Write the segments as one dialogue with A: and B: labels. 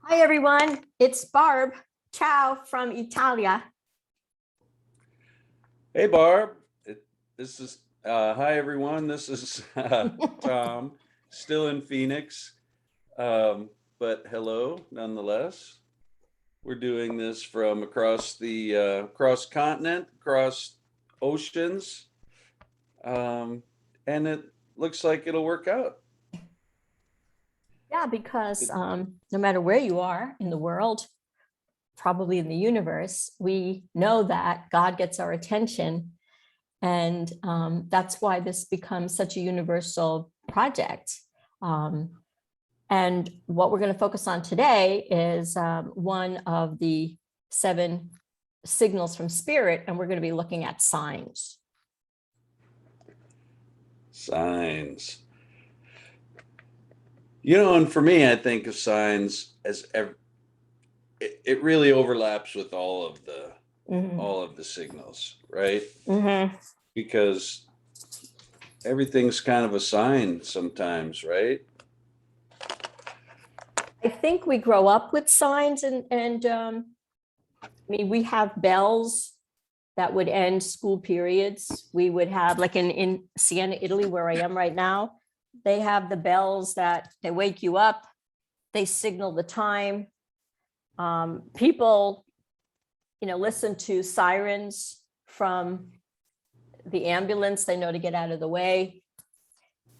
A: Hi, everyone. It's Barb. Ciao from Italia.
B: Hey Barb, this is hi everyone. This is Tom, still in Phoenix, but hello nonetheless. We're doing this from across the across continent, across oceans, and it looks like it'll work out.
A: Yeah, because no matter where you are in the world, probably in the universe, we know that God gets our attention. And that's why this becomes such a universal project. And what we're going to focus on today is one of the 7 signals from spirit, and we're going to be looking at signs.
B: Signs. And for me, I think of signs as it really overlaps with all of the signals, right?
A: Mm-hmm.
B: Because everything's kind of a sign sometimes, right?
A: I think we grow up with signs and I mean, we have bells that would end school periods. We would have, like in Siena, Italy, where I am right now, they have the bells that they wake you up, they signal the time. People, listen to sirens from the ambulance, they know to get out of the way.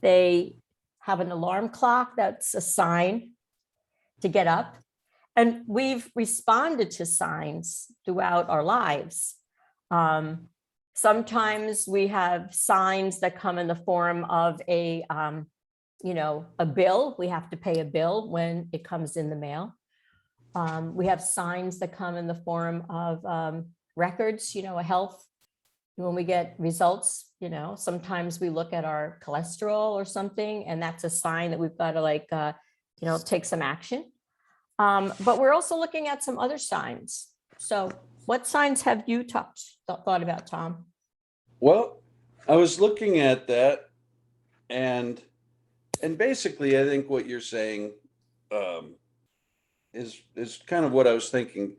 A: They have an alarm clock that's a sign to get up. And we've responded to signs throughout our lives. Sometimes we have signs that come in the form of a bill. We have to pay a bill when it comes in the mail. We have signs that come in the form of records, a health. When we get results, sometimes we look at our cholesterol or something, and that's a sign that we've got to take some action. But we're also looking at some other signs. So what signs have you thought about, Tom?
B: Well, I was looking at that, and basically, I think what you're saying is kind of what I was thinking.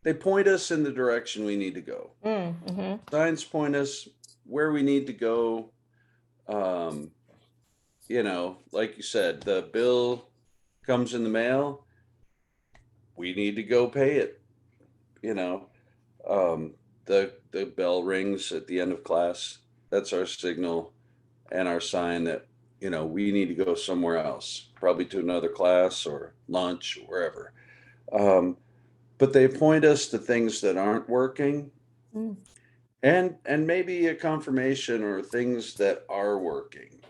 B: They point us in the direction we need to go.
A: Mm-hmm.
B: Signs point us where we need to go. Like you said, the bill comes in the mail. We need to go pay it. The bell rings at the end of class. That's our signal and our sign that we need to go somewhere else, probably to another class or lunch or wherever. But they point us to things that aren't working, and maybe a confirmation or things that are working.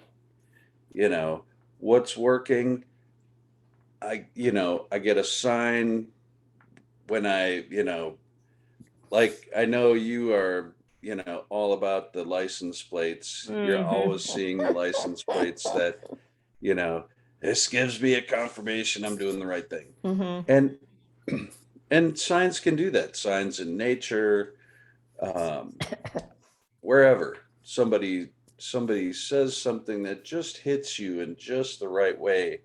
B: What's working. I get a sign when like I know you are, all about the license plates. You're always seeing the license plates that, this gives me a confirmation I'm doing the right thing.
A: Mm-hmm.
B: And and signs can do that. Signs in nature, wherever somebody says something that just hits you in just the right way,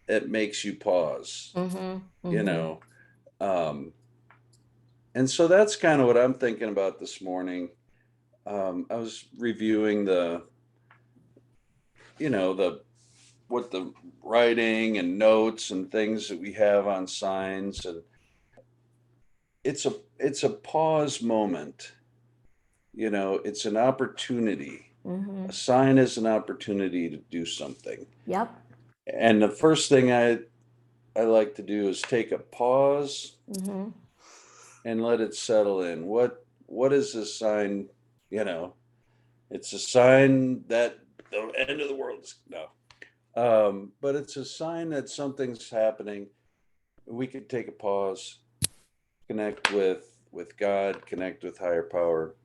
B: it makes you pause.
A: Mm-hmm.
B: And so that's kind of what I'm thinking about this morning. I was reviewing what the writing and notes and things that we have on signs, and it's a pause moment. It's an opportunity.
A: Mm-hmm.
B: A sign is an opportunity to do something.
A: Yep.
B: And the first thing I like to do is take a pause and let it settle in. What is this sign? It's a sign that the end of the world is but it's a sign that something's happening. We could take a pause, connect with God, connect with higher power,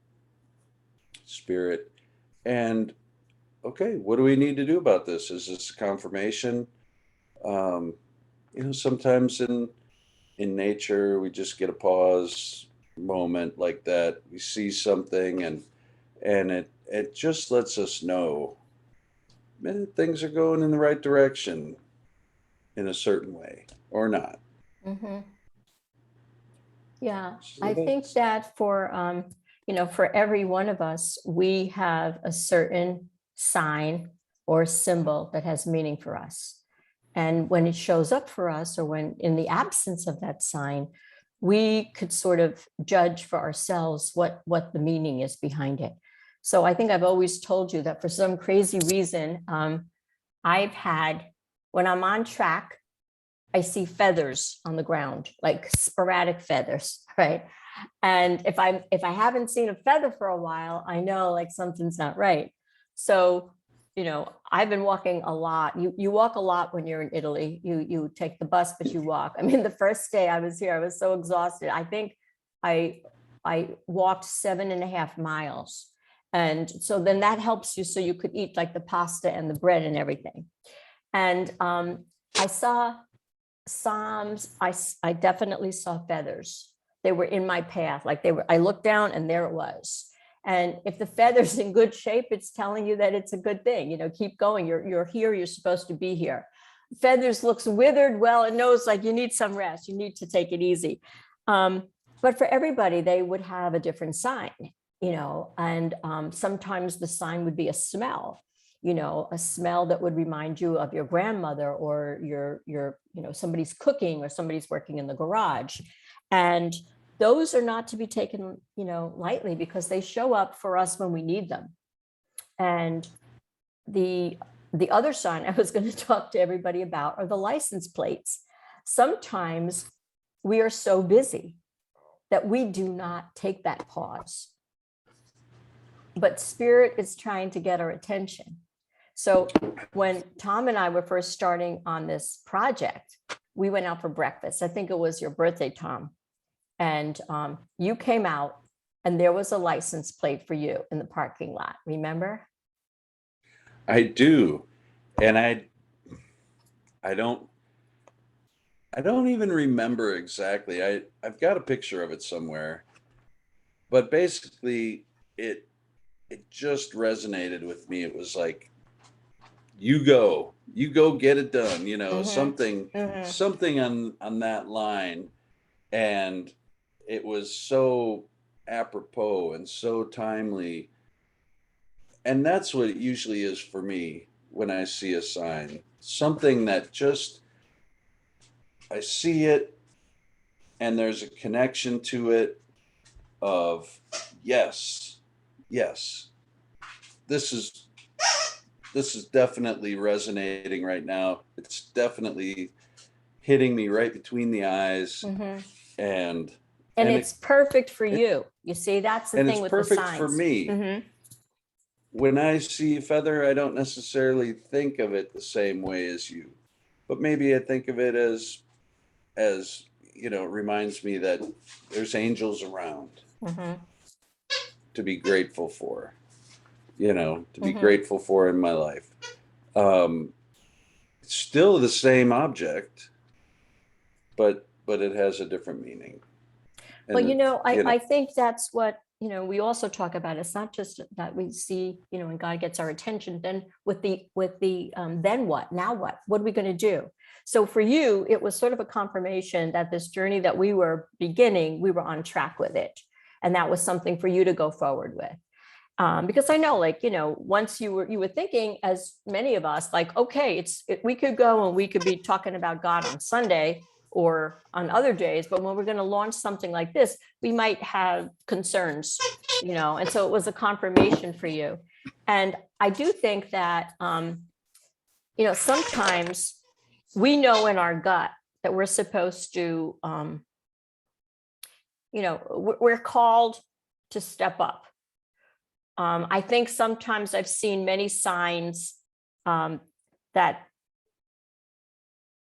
B: spirit, and okay, what do we need to do about this? Is this a confirmation? Sometimes in nature we just get a pause moment like that. We see something, and it just lets us know, man, things are going in the right direction. in a certain way or not.
A: Mhm. Yeah,
B: So
A: I think
B: that's,
A: that for, for every one of us, we have a certain sign or symbol that has meaning for us. And when it shows up for us, or when in the absence of that sign, we could sort of judge for ourselves what the meaning is behind it. So I think I've always told you that for some crazy reason, I've had, when I'm on track, I see feathers on the ground, like sporadic feathers, right? And if I haven't seen a feather for a while, I know like something's not right. So, I've been walking a lot. You walk a lot when you're in Italy. You take the bus, but you walk. I mean, the first day I was here, I was so exhausted. I think I I walked 7.5 miles. And so then that helps you so you could eat like the pasta and the bread and everything. And I saw Psalms, I definitely saw feathers. They were in my path, like I looked down and there it was. And if the feather's in good shape, it's telling you that it's a good thing. Keep going. You're here. You're supposed to be here. Feathers looks withered. Well, it knows like you need some rest. You need to take it easy. But for everybody, they would have a different sign, and sometimes the sign would be a smell. A smell that would remind you of your grandmother, or your somebody's cooking, or somebody's working in the garage. And those are not to be taken, lightly, because they show up for us when we need them. And the other sign I was going to talk to everybody about are the license plates. Sometimes we are so busy that we do not take that pause. But spirit is trying to get our attention. So when Tom and I were first starting on this project, we went out for breakfast. I think it was your birthday, Tom. And you came out and there was a license plate for you in the parking lot. Remember?
B: I do. And I don't even remember exactly. I've got a picture of it somewhere. But basically it just resonated with me. It was like, you go get it done, something on that line. And it was so apropos and so timely. And that's what it usually is for me when I see a sign, something that just, I see it and there's a connection to it of, yes, yes, this is definitely resonating right now. It's definitely hitting me right between the eyes. and
A: And
B: and
A: it's perfect for you. You see, that's the
B: and
A: thing
B: it's
A: with the
B: perfect for
A: signs.
B: me. When I see a feather, I don't necessarily think of it the same way as you, but maybe I think of it as it reminds me that there's angels around to be grateful for, to be grateful for in my life. It's still the same object, but it has a different meaning.
A: Well,
B: And
A: I think that's what, we also talk about. It's not just that we see, and God gets our attention. Then with the then what? Now what are we going to do? So for you, it was sort of a confirmation that this journey that we were beginning, we were on track with it. And that was something for you to go forward with. Because I know, like, once you were thinking, as many of us, like, okay, we could go and we could be talking about God on Sunday or on other days, but when we're going to launch something like this, we might have concerns, and so it was a confirmation for you. And I do think that, sometimes we know in our gut that we're supposed to, we're called to step up. I think sometimes I've seen many signs that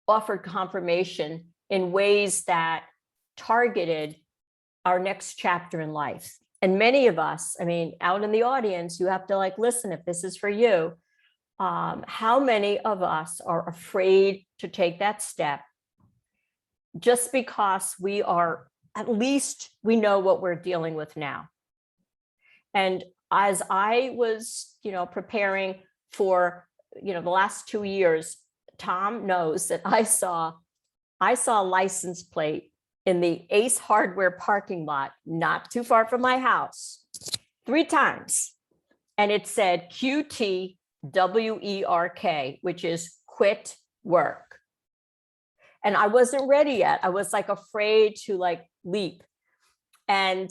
A: offered confirmation in ways that targeted our next chapter in life. And many of us, I mean, out in the audience, you have to like, listen, if this is for you, how many of us are afraid to take that step just because at least we know what we're dealing with now? And as I was, preparing for, the last 2 years Tom knows that I saw a license plate in the Ace Hardware parking lot, not too far from my house, 3 times. And it said QTWERK, which is quit work. And I wasn't ready yet. I was like afraid to like leap. And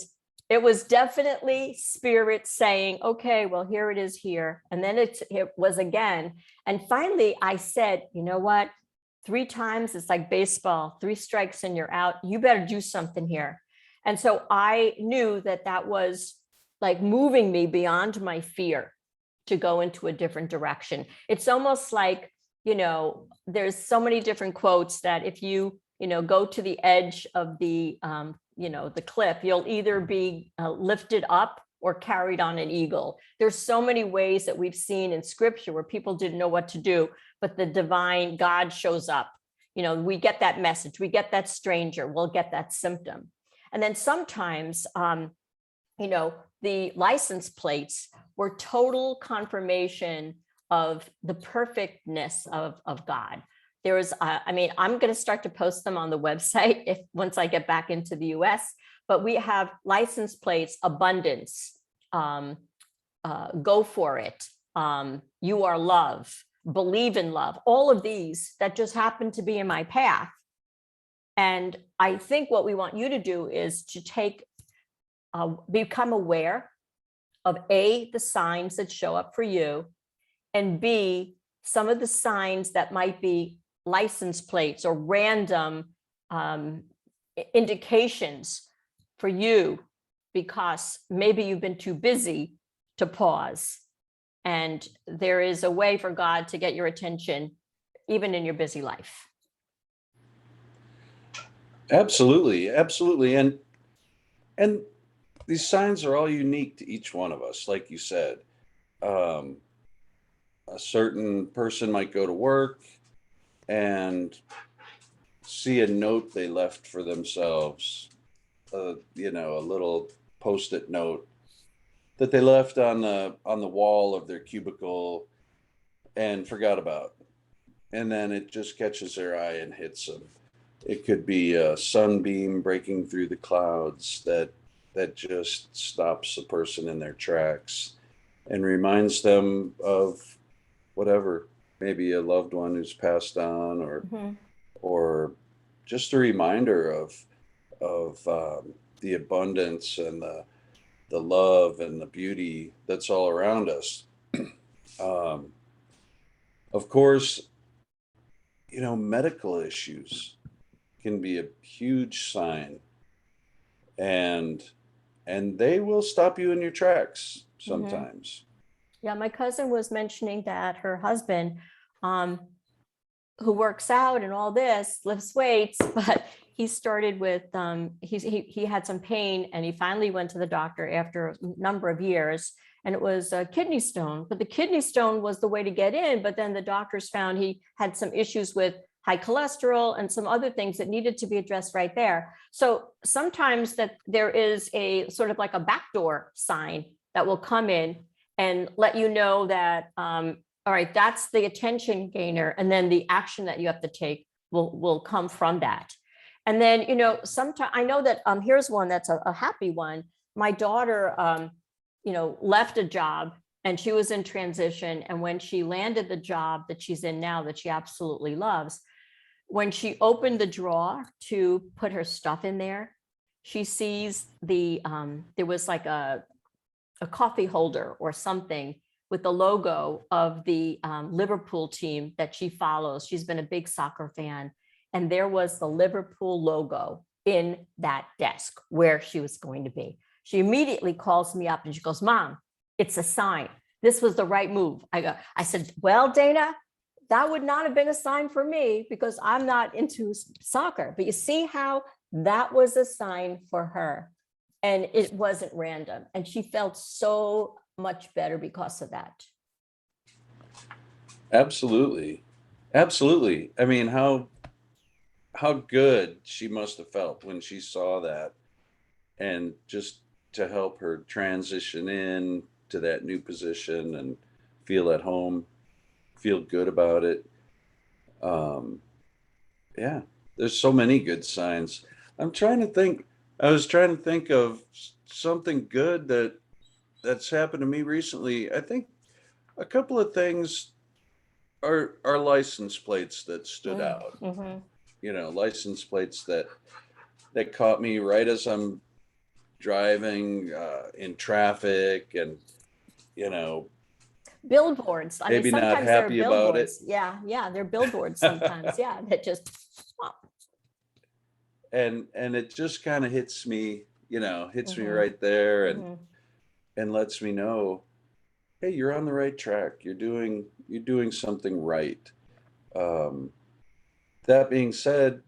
A: it was definitely spirit saying, okay, well, here it is here. And then it was again. And finally I said, you know what? 3 times, it's like baseball, 3 strikes and you're out. You better do something here. And so I knew that that was like moving me beyond my fear to go into a different direction. It's almost like, you know, there's so many different quotes that if you go to the edge of the, the cliff, you'll either be lifted up or carried on an eagle. There's so many ways that we've seen in scripture where people didn't know what to do, but the divine God shows up. We get that message, we get that stranger, we'll get that symptom. And then sometimes, the license plates were total confirmation of the perfectness of God. There was, I'm going to start to post them on the website once I get back into the US, but we have license plates, abundance, go for it, you are love, believe in love, all of these that just happen to be in my path. And I think what we want you to do is to become aware of A, the signs that show up for you, and B, some of the signs that might be license plates or random indications for you, because maybe you've been too busy to pause. And there is a way for God to get your attention, even in your busy life.
B: Absolutely, absolutely. And these signs are all unique to each one of us, like you said. A certain person might go to work and see a note they left for themselves, a little post-it note that they left on the wall of their cubicle and forgot about. And then it just catches their eye and hits them. It could be a sunbeam breaking through the clouds that just stops the person in their tracks and reminds them of whatever, maybe a loved one who's passed on, or just a reminder of the abundance and the love and the beauty that's all around us. Of course, medical issues can be a huge sign, and they will stop you in your tracks sometimes.
A: Yeah, my cousin was mentioning that her husband, who works out and all this, lifts weights, but he started with, he had some pain, and he finally went to the doctor after a number of years, and it was a kidney stone. But the kidney stone was the way to get in, but then the doctors found he had some issues with high cholesterol and some other things that needed to be addressed right there. So sometimes that there is a sort of like a backdoor sign that will come in and let you know that, all right, that's the attention gainer. And then the action that you have to take will come from that. And then, sometimes I know that, here's one that's a happy one. My daughter, left a job and she was in transition. And when she landed the job that she's in now, that she absolutely loves, when she opened the drawer to put her stuff in there, she sees there was like a coffee holder or something with the logo of the Liverpool team that she follows. She's been a big soccer fan. And there was the Liverpool logo in that desk where she was going to be. She immediately calls me up and she goes, "Mom, it's a sign. This was the right move." I said, "Well, Dana, that would not have been a sign for me because I'm not into soccer." But you see how that was a sign for her, and it wasn't random. And she felt so much better because of that.
B: Absolutely. Absolutely. I mean, how good she must have felt when she saw that, and just to help her transition in to that new position and feel at home, feel good about it. Um, yeah, there's so many good signs. I'm trying to think. I was trying to think of something good that's happened to me recently. I think a couple of things are license plates that stood out.
A: Mm-hmm.
B: License plates that caught me right as I'm driving in traffic, and you know
A: Billboards. I mean,
B: maybe not
A: sometimes there are
B: happy about it.
A: billboards. Yeah, yeah, they're billboards sometimes. Yeah, that just, oh,
B: And it just kind of hits me
A: mhm,
B: right there,
A: mhm.
B: and lets me know, hey, you're on the right track. You're doing something right. um, that being said,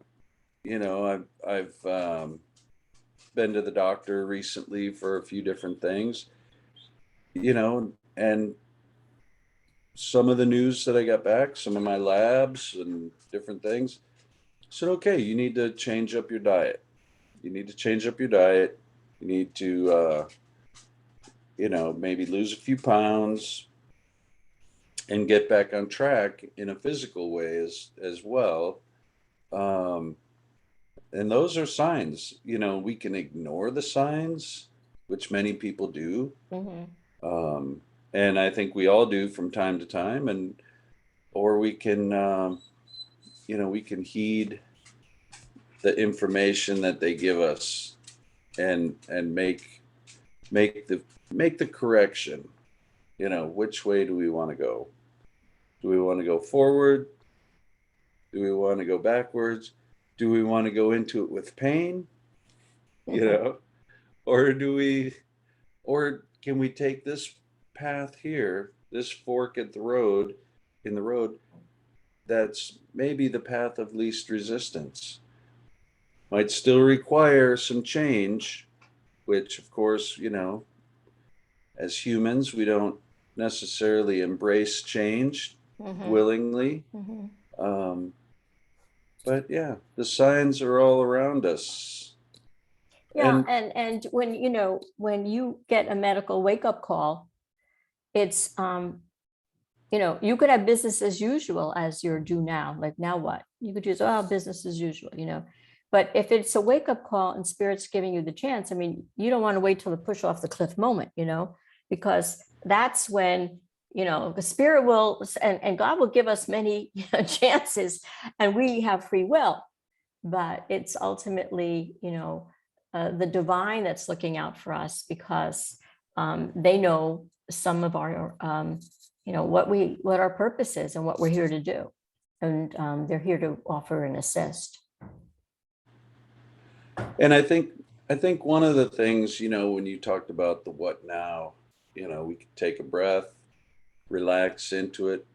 B: I've been to the doctor recently for a few different things, and some of the news that I got back, some of my labs and different things said, okay, you need to change up your diet. You need to change up your diet. You need to, maybe lose a few pounds and get back on track in a physical way as well. Um, and those are signs. We can ignore the signs, which many people do.
A: Mhm.
B: Um, and I think we all do from time to time, or we can heed the information that they give us, and make the correction. Which way do we want to go? Do we want to go forward? Do we want to go backwards? Do we want to go into it with pain? You know, or or can we take this path here, this fork in the road, that's maybe the path of least resistance? Might still require some change, which, of course, as humans, we don't necessarily embrace change
A: Mhm.
B: willingly.
A: Mhm.
B: Um, but yeah, the signs are all around us.
A: Yeah,
B: And
A: and when when you get a medical wake up call, it's you could have business as usual as you're due now. Like now what? You could just, oh, business as usual. But if it's a wake up call and spirit's giving you the chance, I mean, you don't want to wait till the push off the cliff moment, because that's when the spirit will, and God will give us many chances, and we have free will. But it's ultimately, the divine that's looking out for us, because they know some of our, what our purpose is and what we're here to do. And they're here to offer and assist.
B: and I think one of the things, when you talked about the what now, we could take a breath, relax into it.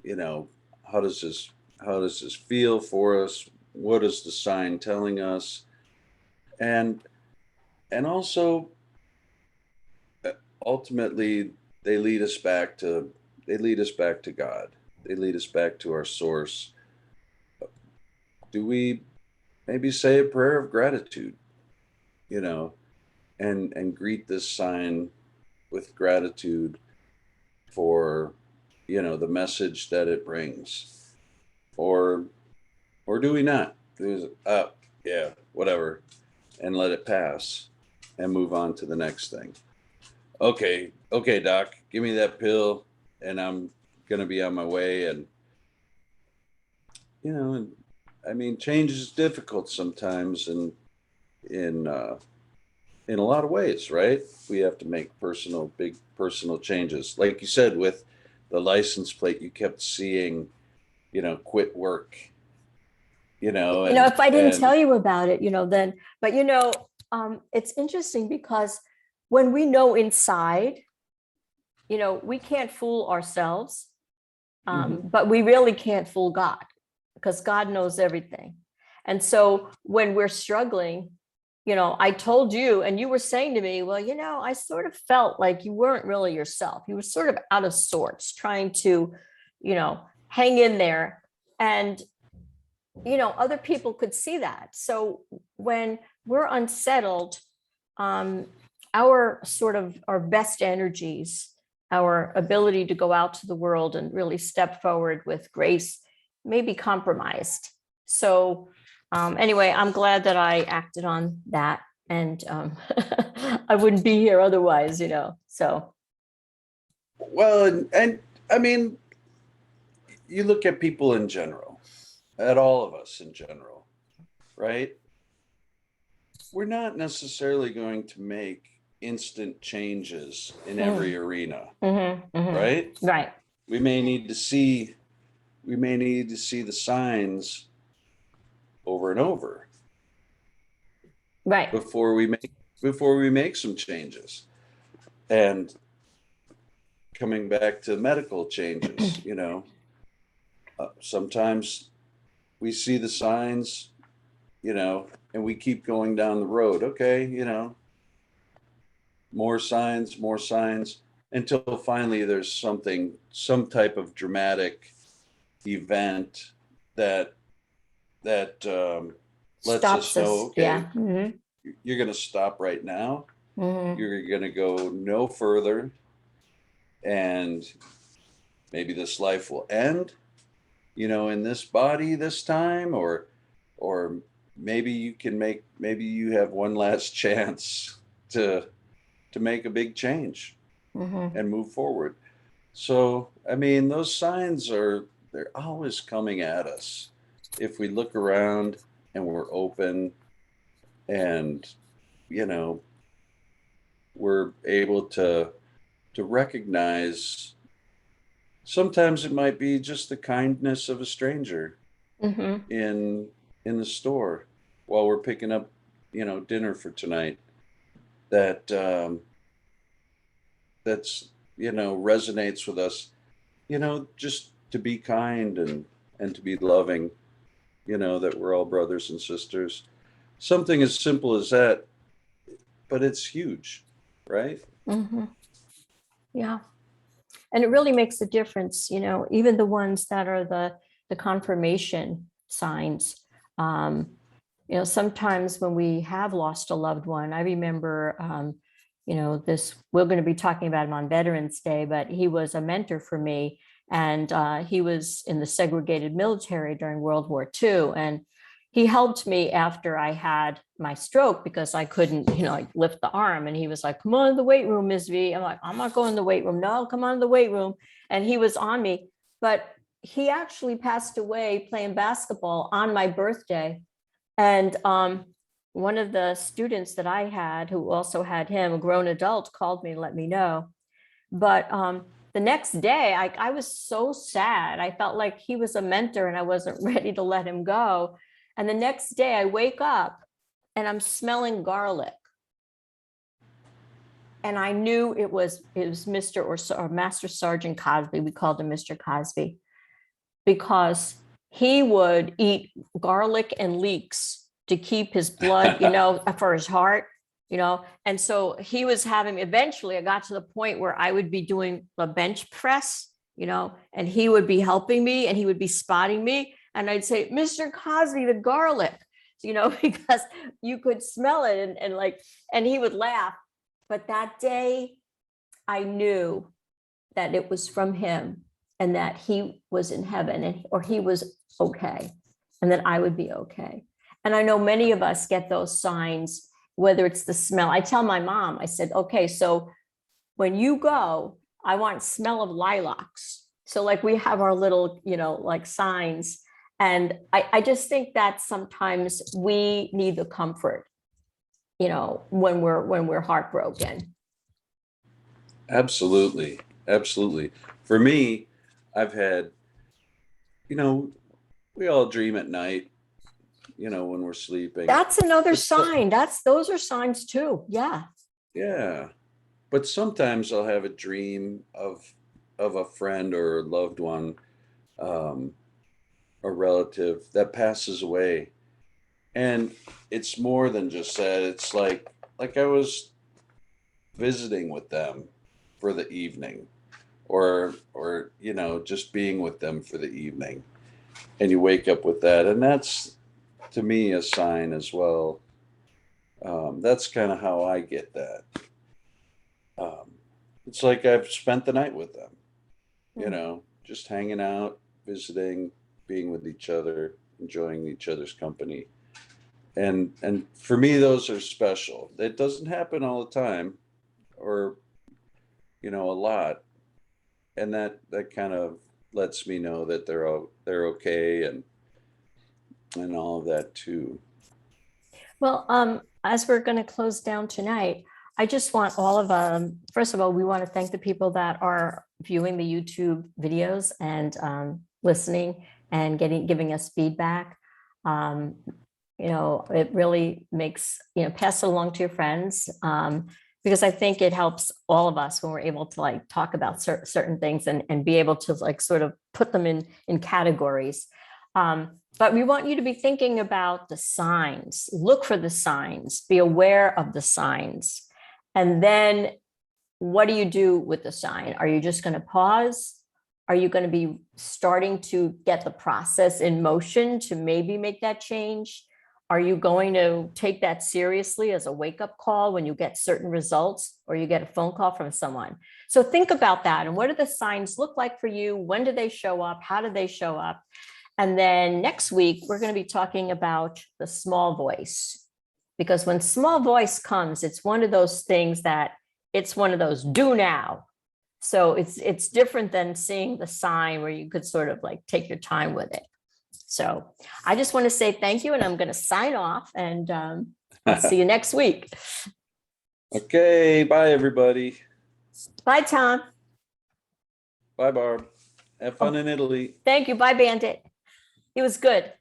B: You know, how does this feel for us? What is the sign telling us? And also, uh, ultimately, they lead us back to they lead us back to God. They lead us back to our source. Do we maybe say a prayer of gratitude, you know, and greet this sign with gratitude for, the message that it brings? Or do we not? Yeah, whatever, and let it pass and move on to the next thing. Okay, okay, doc, give me that pill, and I'm gonna be on my way. And I mean, change is difficult sometimes, and in a lot of ways, right? We have to make big personal changes. Like you said, with the license plate, you kept seeing, quit work, and
A: If I didn't tell you about it, then, but it's interesting because when we know inside, we can't fool ourselves,
B: Mhm.
A: but we really can't fool God, because God knows everything. And so when we're struggling, I told you, and you were saying to me, well, I sort of felt like you weren't really yourself. You were sort of out of sorts, trying to, hang in there. And, other people could see that. So when we're unsettled, um, our best energies, our ability to go out to the world and really step forward with grace, maybe compromised. So anyway, I'm glad that I acted on that, and I wouldn't be here otherwise, so.
B: Well, and I mean, you look at people in general, at all of us in general, right? We're not necessarily going to make instant changes in every arena, right?
A: Right.
B: We may need to see the signs over and over
A: Right.
B: before we make some changes. And coming back to medical changes, sometimes we see the signs, and we keep going down the road. Okay, more signs, until finally there's some type of dramatic event that lets us
A: Stops
B: know,
A: us.
B: okay,
A: Yeah.
B: you're going to stop right now.
A: Mm-hmm.
B: You're going to go no further, and maybe this life will end, in this body this time, or maybe you have one last chance to make a big change
A: Mm-hmm.
B: and move forward. So, I mean, those signs they're always coming at us if we look around and we're open, and, you know, we're able to recognize. Sometimes it might be just the kindness of a stranger
A: Mm-hmm.
B: in the store while we're picking up, dinner for tonight, that that's resonates with us, just to be kind and to be loving, that we're all brothers and sisters. Something as simple as that, but it's huge, right?
A: Mm-hmm. Yeah. And it really makes a difference, even the ones that are the confirmation signs. Um, sometimes when we have lost a loved one, I remember, we're going to be talking about him on Veterans Day, but he was a mentor for me. And he was in the segregated military during World War II. And he helped me after I had my stroke because I couldn't, like lift the arm. And he was like, come on to the weight room, Ms. V. I'm like, I'm not going to the weight room. No, come on to the weight room. And he was on me. But he actually passed away playing basketball on my birthday. And one of the students that I had, who also had him, a grown adult, called me and let me know. But the next day, I was so sad. I felt like he was a mentor and I wasn't ready to let him go. And the next day I wake up and I'm smelling garlic. And I knew it was Mr. or Master Sergeant Cosby. We called him Mr. Cosby because he would eat garlic and leeks to keep his blood, for his heart, And so he was having, eventually I got to the point where I would be doing the bench press, and he would be helping me and he would be spotting me. And I'd say, Mr. Cosby, the garlic, because you could smell it and he would laugh. But that day I knew that it was from him and that he was in heaven or he was okay, and that I would be okay. And I know many of us get those signs, whether it's the smell. I tell my mom, I said, okay, so when you go, I want smell of lilacs. So like we have our little, like signs. And I just think that sometimes we need the comfort, when we're heartbroken.
B: Absolutely. Absolutely. For me, I've had, we all dream at night, when we're sleeping.
A: That's another
B: But
A: sign. Those are signs too. Yeah.
B: yeah. But sometimes I'll have a dream of a friend or a loved one, um, a relative that passes away. And it's more than just that. It's like I was visiting with them for the evening, or just being with them for the evening. And you wake up with that, and that's, to me, a sign as well. That's kind of how I get that. Um, it's like I've spent the night with them, just hanging out, visiting. being with each other, enjoying each other's company. And for me, those are special. It doesn't happen all the time, or a lot, and that kind of lets me know that they're okay, and all of that too.
A: Well, as we're going to close down tonight, I just want all of first of all, we want to thank the people that are viewing the YouTube videos and listening and giving us feedback. It really makes, pass it along to your friends, because I think it helps all of us when we're able to like talk about certain things and be able to like sort of put them in categories. But we want you to be thinking about the signs, look for the signs, be aware of the signs. And then what do you do with the sign? Are you just going to pause? Are you going to be starting to get the process in motion to maybe make that change? Are you going to take that seriously as a wake-up call when you get certain results or you get a phone call from someone? So think about that. And what do the signs look like for you? When do they show up? How do they show up? And then next week, we're going to be talking about the small voice, because when small voice comes, it's one of those things that it's one of those do now. So it's different than seeing the sign where you could sort of like take your time with it. So I just want to say thank you, and I'm going to sign off, and I'll see you next week.
B: Okay, bye everybody.
A: Bye, Tom.
B: Bye, Barb. Have fun in Italy.
A: Thank you. Bye, Bandit. It was good.